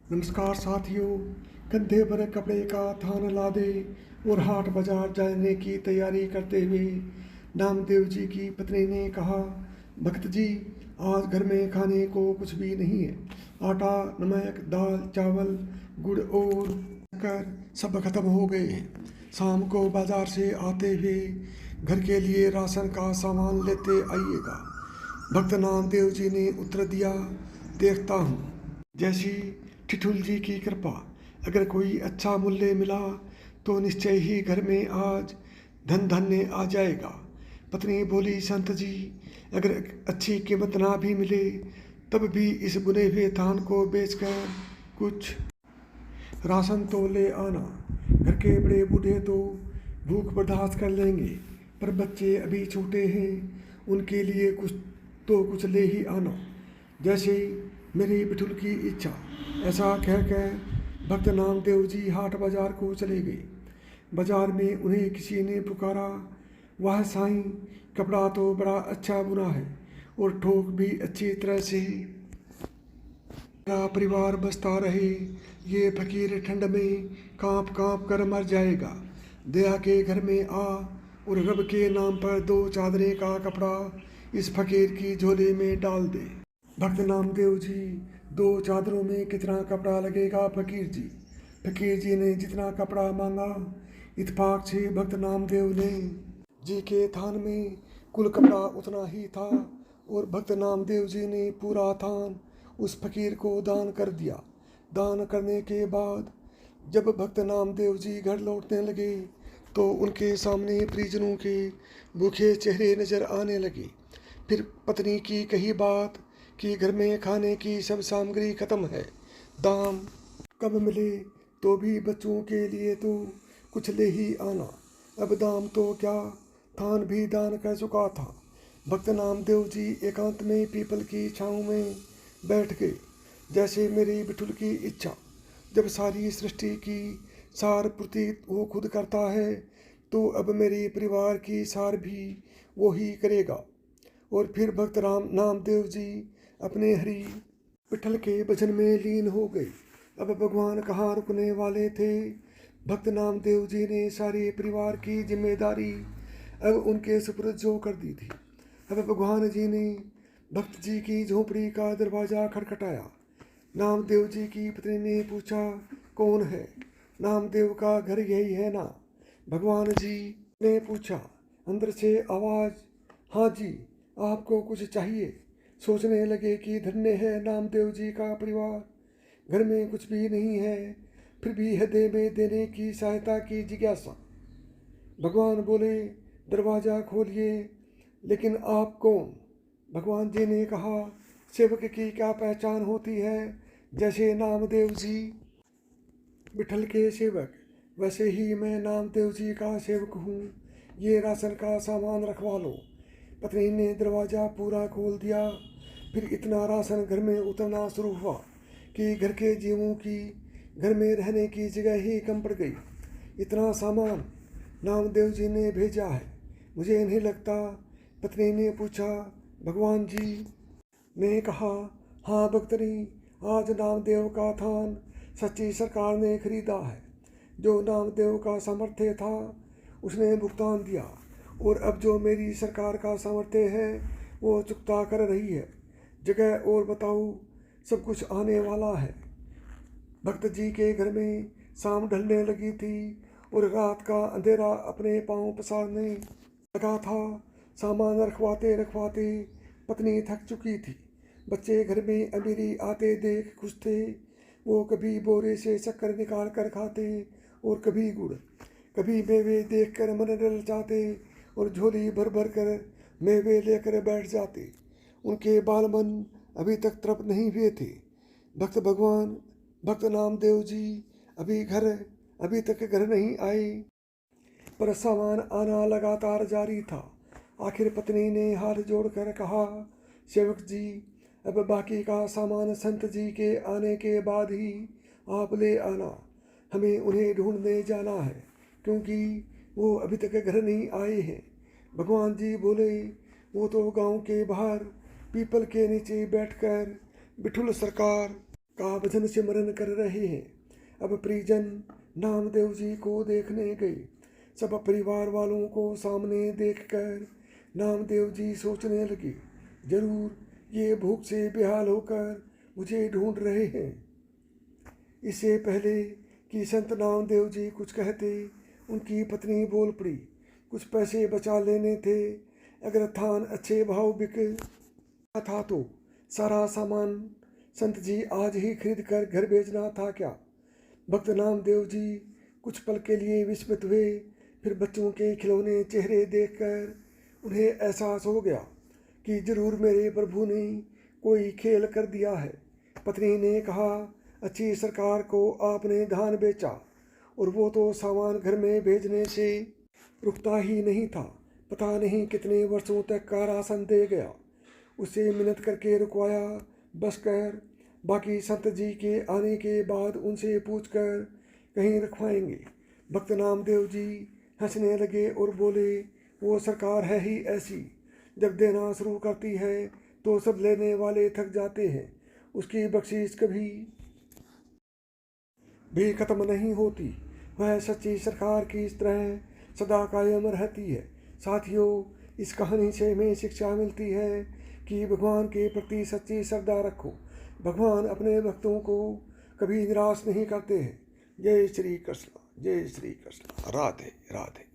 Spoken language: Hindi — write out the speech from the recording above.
नमस्कार साथियों। कंधे पर कपड़े का थान लादे और हाट बाजार जाने की तैयारी करते हुए नामदेव जी की पत्नी ने कहा, भक्त जी, आज घर में खाने को कुछ भी नहीं है। आटा, नमक, दाल, चावल, गुड़ और शक्कर सब खत्म हो गए हैं। शाम को बाजार से आते हुए घर के लिए राशन का सामान लेते आइएगा। भक्त नामदेव जी ने उत्तर दिया, देखता हूँ। जैसी ठिठुल जी की कृपा। अगर कोई अच्छा मूल्य मिला तो निश्चय ही घर में आज धन धान्य आ जाएगा। पत्नी बोली, संत जी, अगर अच्छी कीमत ना भी मिले तब भी इस बुने हुए धान को बेचकर कुछ राशन तो ले आना। घर के बड़े बूढ़े तो भूख बर्दाश्त कर लेंगे, पर बच्चे अभी छोटे हैं, उनके लिए कुछ ले ही आना। जैसे मेरी बिठुल की इच्छा। ऐसा कहकर भक्त नामदेव जी हाट बाजार को चले गए। बाजार में उन्हें किसी ने पुकारा, वाह साईं, कपड़ा तो बड़ा अच्छा बुना है और ठोक भी अच्छी तरह से। मेरा परिवार बसता रहे, ये फकीर ठंड में कांप कांप कर मर जाएगा। दया के घर में आ और रब के नाम पर 2 चादरें का कपड़ा इस फकीर की झोली में डाल दे। भक्त नामदेव जी, 2 चादरों में कितना कपड़ा लगेगा फकीर जी? फकीर जी ने जितना कपड़ा मांगा, इत्तेफाक से भक्त नामदेव ने जी के थान में कुल कपड़ा उतना ही था और भक्त नामदेव जी ने पूरा थान उस फकीर को दान कर दिया। दान करने के बाद जब भक्त नामदेव जी घर लौटने लगे तो उनके सामने परिजनों के भूखे चेहरे नजर आने लगे। फिर पत्नी की कही बात कि घर में खाने की सब सामग्री खत्म है, दाम कब मिले तो भी बच्चों के लिए तो कुछ ले ही आना। अब दाम तो क्या, थान भी दान कर चुका था। भक्त नामदेव जी एकांत में पीपल की छाँव में बैठ गए। जैसे मेरी बिठुल की इच्छा। जब सारी सृष्टि की सार पूर्ति वो खुद करता है तो अब मेरे परिवार की सार भी वो ही करेगा। और फिर भक्त नामदेव जी अपने हरि विठल के भजन में लीन हो गए। अब भगवान कहाँ रुकने वाले थे। भक्त नामदेव जी ने सारे परिवार की जिम्मेदारी अब उनके सुपुर्द जो कर दी थी। अब भगवान जी ने भक्त जी की झोपड़ी का दरवाज़ा खटखटाया। नामदेव जी की पत्नी ने पूछा, कौन है? नामदेव का घर यही है ना? भगवान जी ने पूछा। अंदर से आवाज़, हाँ जी, आपको कुछ चाहिए? सोचने लगे कि धन्य है नामदेव जी का परिवार। घर में कुछ भी नहीं है, फिर भी हृदय में देने की सहायता की जिज्ञासा। भगवान बोले, दरवाज़ा खोलिए, लेकिन आप कौन? भगवान जी ने कहा, सेवक की क्या पहचान होती है? जैसे नामदेव जी विठल के सेवक, वैसे ही मैं नामदेव जी का सेवक हूँ। ये राशन का सामान रखवा लो। पत्नी ने दरवाज़ा पूरा खोल दिया। फिर इतना राशन घर में उतरना शुरू हुआ कि घर के जीवों की घर में रहने की जगह ही कम पड़ गई। इतना सामान नामदेव जी ने भेजा है, मुझे नहीं लगता। पत्नी ने पूछा। भगवान जी ने कहा, हाँ भक्तनी, आज नामदेव का थान सच्ची सरकार ने खरीदा है। जो नामदेव का सामर्थ्य था उसने भुगतान दिया और अब जो मेरी सरकार का सामर्थ्य है वो चुकता कर रही है। जगह और बताओ, सब कुछ आने वाला है। भक्त जी के घर में शाम ढलने लगी थी और रात का अंधेरा अपने पांव पसारने लगा था। सामान रखवाते रखवाते पत्नी थक चुकी थी। बच्चे घर में अमीरी आते देख खुश थे। वो कभी बोरे से शक्कर निकाल कर खाते और कभी गुड़, कभी मेवे देख कर मन डल जाते और झोली भर भर कर मेवे लेकर बैठ जाते। उनके बाल मन अभी तक तृप्त नहीं हुए थे। भक्त नामदेव जी अभी तक घर नहीं आए, पर सामान आना लगातार जारी था। आखिर पत्नी ने हाथ जोड़कर कहा, सेवक जी, अब बाकी का सामान संत जी के आने के बाद ही आप ले आना। हमें उन्हें ढूंढने जाना है, क्योंकि वो अभी तक घर नहीं आए हैं। भगवान जी बोले, वो तो गांव के बाहर पीपल के नीचे बैठकर बिठुल सरकार का भजन सिमरन कर रहे हैं। अब परिजन नामदेव जी को देखने गए। सब परिवार वालों को सामने देखकर नामदेव जी सोचने लगे, जरूर ये भूख से बेहाल होकर मुझे ढूंढ रहे हैं। इससे पहले कि संत नामदेव जी कुछ कहते, उनकी पत्नी बोल पड़ी, कुछ पैसे बचा लेने थे। अगर थान अच्छे भाव बिक था तो सारा सामान संत जी आज ही खरीद कर घर भेजना था क्या। भक्त नामदेव जी कुछ पल के लिए विस्मित हुए, फिर बच्चों के खिलौने चेहरे देखकर उन्हें एहसास हो गया कि जरूर मेरे प्रभु ने कोई खेल कर दिया है। पत्नी ने कहा, अच्छी सरकार को आपने धान बेचा और वो तो सामान घर में भेजने से रुकता ही नहीं था। पता नहीं कितने वर्षों तक का राशन दे गया। उसे मिन्नत करके रुकवाया, बस कर बाकी संत जी के आने के बाद उनसे पूछकर कहीं रखवाएंगे। भक्त नामदेव जी हंसने लगे और बोले, वो सरकार है ही ऐसी, जब देना शुरू करती है तो सब लेने वाले थक जाते हैं। उसकी बख्शीश कभी भी खत्म नहीं होती। वह सच्ची सरकार की इस तरह सदा कायम रहती है। साथियों, इस कहानी से हमें शिक्षा मिलती है कि भगवान के प्रति सच्ची श्रद्धा रखो। भगवान अपने भक्तों को कभी निराश नहीं करते हैं। जय श्री कृष्ण, जय श्री कृष्ण। राधे राधे।